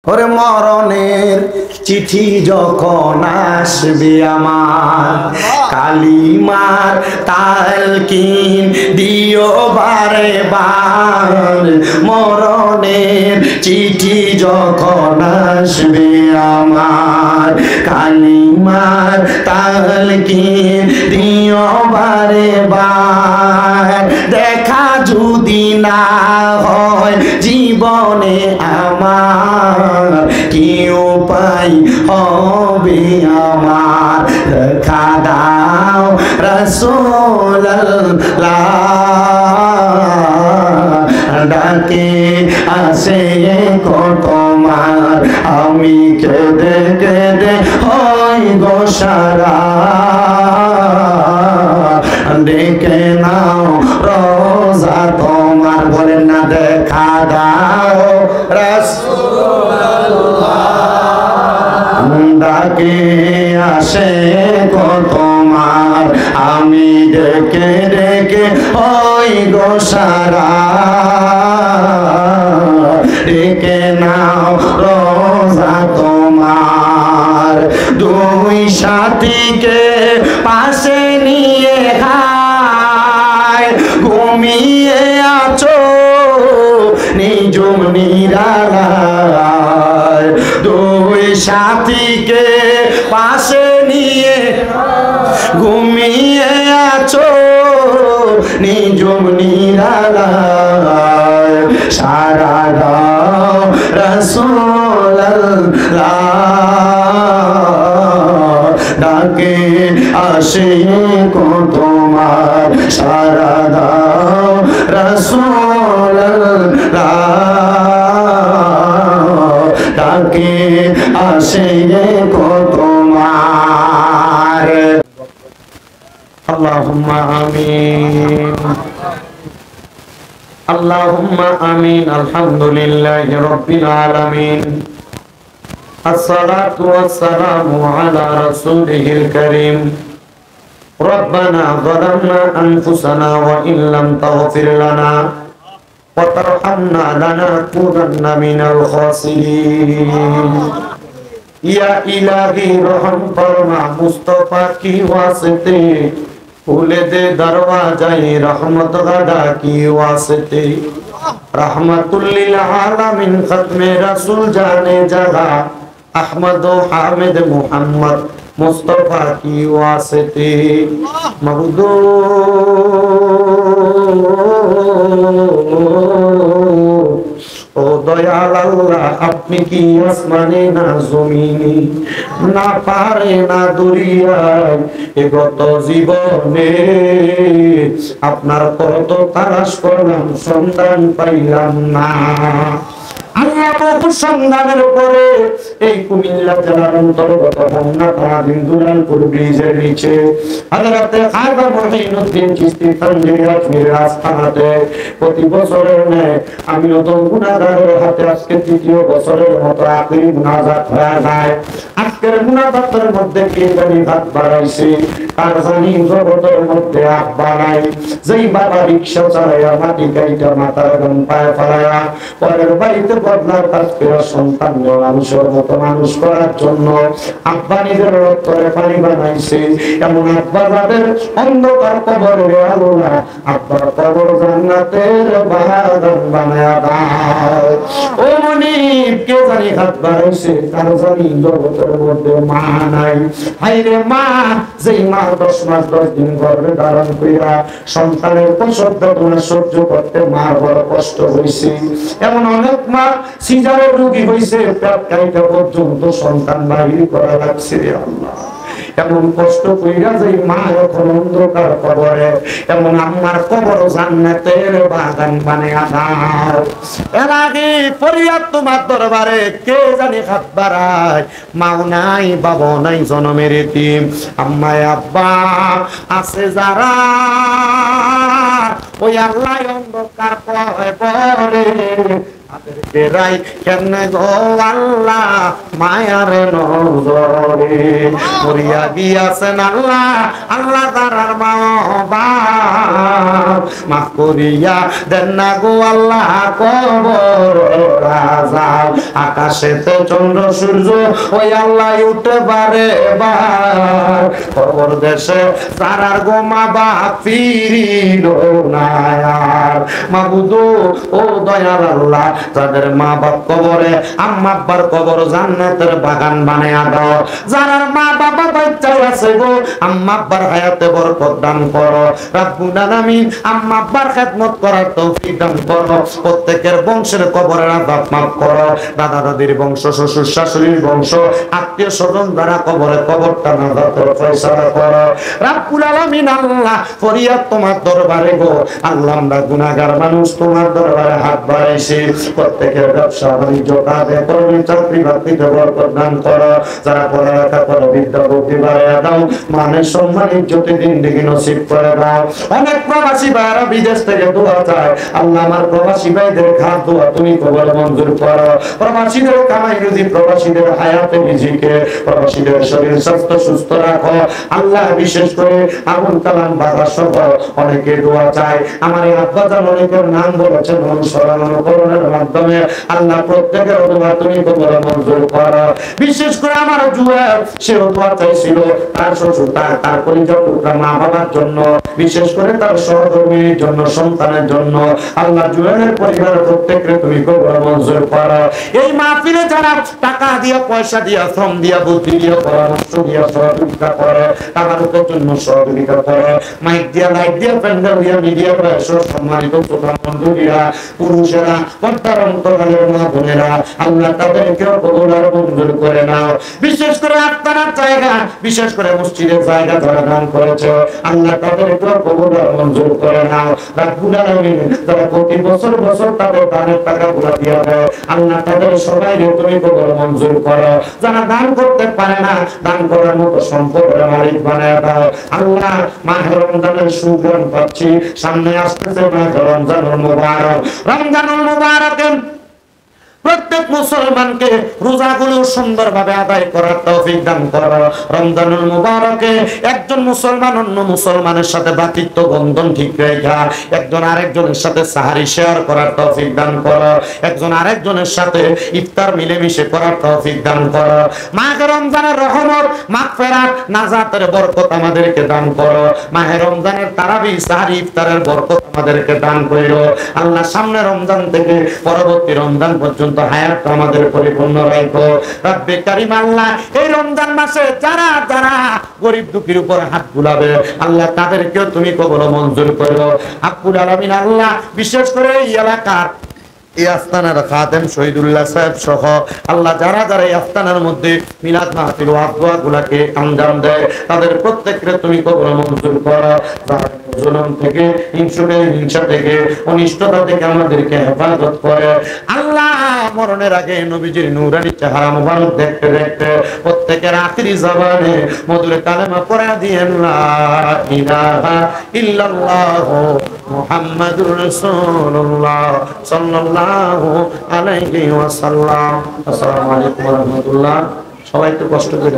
ওরে মরণের চিঠি যখন আসবে আমার, কালিমার তালকিন দিও বারে বার। মরণের চিঠি যখন আসবে আমার, কালিমার তালকিন দিও বারে বার। দেখা যদি না হয় জীবনে আমার, কি উপায় হবে আমার? দেখা দাও রাসূলুল্লাহ, ডাকে আসে তোমার, আমি কেঁদে কেঁদে হই গো সারা। ডেকে নাও রোজা তোমার, বলেন না দেখা দাও রাসূলুল্লাহ, ডাকে আসে গো তোমার, আমি ডেকে ডেকে হই গো সারা। ডেকে নাও রোজা তোমার, দুই সাথীকে পাশে নিয়ে ঘুমিয়ে আছো নিজুম নিরালায়। দুই সাথীকে পাশে নিয়ে ঘুমিয়ে আছো নিজুম নিরালায়। সারা দাও রাসূলুল্লাহ, ডাকে আসে কো তোমার, সারা দাও রাসূলুল্লাহ, ডাকে আসে কো তোমার। আল্লাহুম্মা আমিন, আল্লাহুম্মা আমিন। আলহামদুলিল্লাহি রাব্বিল আলামিন, আসসালাতু ওয়াসসালামু আলা রাসূলিহিল কারীম। রব্বানা যালামনা আনফুসানা ওয়া ইল্লাম তাগফির লানা ওয়া তারহামনা লানাকুনান্না মিনাল খাসিরিন। ইয়া ইলাহি রহম ফরমা মুস্তাফা কি ওয়াসিতে, খুলে দে দরওয়াজায়ে রহমত গাদা কি ওয়াসিতে। रहमतुल लिल आलमीन खत्मे रसूल जाने जगह अहमद हामिद मुहम्मद मुस्तफा की वास्ते। मगदो ও দয়াল আল্লাহ, আপনি কি আসমানে না জমিনে, না পারে না দরিয়ায়, এ গত জীবনে আপনার কত তালাশ করলাম সন্ধান পাইলাম না। আল্লাহ বহু সন্ধানের পরে এই কুমিল্লা জেলার অন্তর্গত দুলালপুর ব্রিজের নিচে হযরতে খাজা মঈনুদ্দিন চিশতি তানজীর আজমির আস্তানাতে প্রতি বছরের ন্যায় আমি নতুন গুনাহগারের হাতে আজকে তৃতীয় বছরের মতো আখিরি মুনাজাত হয়ে যায়। আজকের মুনাজাতের মধ্যে কে জানি হাত বাড়াইছে, কার জানি জগতের মধ্যে হাত বাড়াই। যেই বাবা রিকশা চালাইয়া মাটি গাইটা মাথার গম পায়ে ফেলাইয়া পরের বাড়িতে বদলার কাজ করে সন্তান মানুষের মতো মানুষ করার জন্য আব্বা নিজের রক্তরে পানি বানাইছে, এমন আব্বা যাদের অন্ধকার কবরের আলো না, আব্বার কবর জান্নাতের বাগান বানায়া দাও। ও মনিব, কে জানি হাত বাড়াইছে, কার জানি জগতের মধ্যে মা নাই। হায়রে মা, যেই মা 10 মাস 10 দিন গর্ভে ধারণ কইরা সন্তানের প্রসব বেদনা সহ্য করতে মার বড় কষ্ট হইছে। এমন অনেক মা সিজারের রোগী হইছে, পেট কাইটা পর্যন্ত সন্তান বাহির করা লাগছে। আল্লাহ, এমন কষ্ট কইরা যেই মা এখন অন্ধকার কবরে, এমন আমার কবর জান্নাতের বাগান বানায়া দাও। এর আগে ফরিয়াদ তোমার দরবারে কে জানি হাত বাড়ায়, মাও নাই বাবা নাই জনমের এতিম, আম্মায় আব্বা আছে যারা, ওই আল্লাহ অন্ধকার পরে বেরাই কেন গো আল্লাহ মায়ার নজরে মরিয়া গিয়াছেন আল্লাহ আল্লাহ তারার মা বাপ মাফ করিয়া দেন না গো আল্লাহ কবর আযাব আকাশেতে চন্দ্র সূর্য ওই আল্লাহ উঠতে পারে বার কবর দেশে তারার গো মা বাপ ফিরিল না আর মাবুদ ও দয়াল আল্লাহ যাদের মা বাপ কবরে আম্মা আব্বার কবর জান্নাতের বাগান বানায়া দাও যারা মা বাবা বাচ্চা আছে গো আম্মা আব্বার হায়াতে বরকত দান করো রব্বুল আলামিন আম্মা আব্বার খেদমত করার তৌফিক দান করো প্রত্যেকের বংশের কবরের আযাব মাফ করো দাদা দাদির বংশ শ্বশুর শাশুড়ির বংশ আত্মীয় স্বজন দ্বারা কবরটা নাজাতের ফয়সালা করো রব্বুল আলামিন আল্লাহ ফরিয়াদ তোমার দরবারে গো আল্লাহ আমরা গুনাহগার মানুষ তোমার দরবারে হাত বাড়াইছি প্রত্যেকের ব্যবসা বাণিজ্য কাজে কর্মী চাকরি বাকরিতে বরকত দান করো যারা পড়ালেখা করে বিদ্যা বুদ্ধি বাড়াইয়া দাও মানের সম্মান ইজ্জতে জিন্দেগি নসিব করে দাও অনেক প্রবাসী ভাইরা বিদেশ থেকে দোয়া চায় আল্লাহ আমার প্রবাসী ভাইদের খাত দোয়া তুমি কবুল মঞ্জুর করো প্রবাসীদের কামাই রুজি প্রবাসীদের হায়াতে রিজিকে প্রবাসীদের শরীর স্বাস্থ্য সুস্থ রাখো আল্লাহ বিশেষ করে আবুল কালাম বাবা সহ অনেকে দোয়া চায় আমার এই আব্বা জান অনেকের নাম বলেছেন অনুসরণ অনুকরণের মাধ্যমে আল্লাহ প্রত্যেকের দোয়া তুমি কবুল মঞ্জুর করো বিশেষ করে আমার জুয়েল সে দোয়া চাইছিল তার শ্বশুর তার পরিবার টুকরা মা বাবার জন্য বিশেষ করে তার সহকর্মীর জন্য সন্তানের জন্য আল্লাহ জুয়েলের পরিবারের প্রত্যেককে তুমি কবুল মঞ্জুর করো এই মাহফিলে যারা টাকা দিয়া পয়সা দিয়া শ্রম দিয়া বুদ্ধি দিয়া পরামর্শ দিয়া সহযোগিতা করে তাদের জন্য সহযোগিতা করে মাইক দিয়া লাইট দিয়া প্যান্ডেল দিয়া মিডিয়া সম্মানিত বন্ধুরা পুরুষেরা পর্দার অন্তরালের মা বোনেরা আল্লাহ তাদেরকেও কবুল আর মঞ্জুর করে নাও বিশেষ করে আপনার জায়গা বিশেষ করে মসজিদের জায়গা যারা দান করেছে আল্লাহ তাদেরকেও কবুল আর মঞ্জুর করে নাও রব্বুল আলামিন যারা প্রতি বছর বছর তাদের দানের টাকাগুলো দিয়া দেয় আল্লাহ তাদের সবাইকে তুমি কবুল মঞ্জুর করো যারা দান করতে পারে না দান করার মতো সম্পদের মালিক বানায় দাও আল্লাহ মাহে রমজানের সুগ্রাণ পাচ্ছি সামনে আসতেছে মাহে রমজানুল মুবারক রমজানুল মুবারকে প্রত্যেক মুসলমানকে রোজাগুলো সুন্দরভাবে আদায় করার তৌফিক দান করো রমজানুল মুবারকে একজন মুসলমান অন্য মুসলমানের সাথে ভ্রাতৃত্ব বন্ধন ঠিক রেখা একজন আরেকজনের সাথে সাহারি শেয়ার করার তৌফিক দান করো একজন আরেকজনের সাথে ইফতার মিলেমিশে করার তৌফিক দান করো মাহে রমজানের রহমত মাগফিরাত নাজাতের বরকত আমাদেরকে দান করো মাহে রমজানের তারাবি সাহারি ইফতারের বরকত আমাদেরকে দান করো আল্লাহ সামনে রমজান থেকে পরবর্তী রমজান পর্যন্ত হায়াত আমাদের পরিপূর্ণ রাখো রব্বে কারীম আল্লাহ এই রমজান মাসে যারা যারা গরিব দুঃখীর উপর হাত বুলাবে আল্লাহ তাদেরকেও তুমি কবুল মঞ্জুর করো রব্বুল আলামিন আল্লাহ বিশেষ করে এই এলাকার এই আস্তানার খাদেম শহীদুল্লাহ সাহেব সহ আল্লাহ যারা যারা এই আস্তানার মধ্যে মিলাদ মাহফিল ওয়াজ দোয়াগুলোকে আঞ্জাম দেয় তাদের প্রত্যেককে তুমি কবুল মঞ্জুর করো জুলুম থেকে হিংসা থেকে অনিষ্টতা থেকে আমাদেরকে হেফাজত করে আল্লাহ মরণের আগে নবীজির নূরানি চেহারা মুবারক দেখতে দেখতে প্রত্যেকের আখিরি জবানে মধুর কালেমা পড়ে দিয়েন লা ইলাহা ইল্লাল্লাহ মুহাম্মাদুর রাসূলুল্লাহ সাল্লাল্লাহু আলাইহি ওয়াসাল্লাম। আসসালামু আলাইকুম ওয়া রাহমাতুল্লাহ। সবাই একটু কষ্ট করে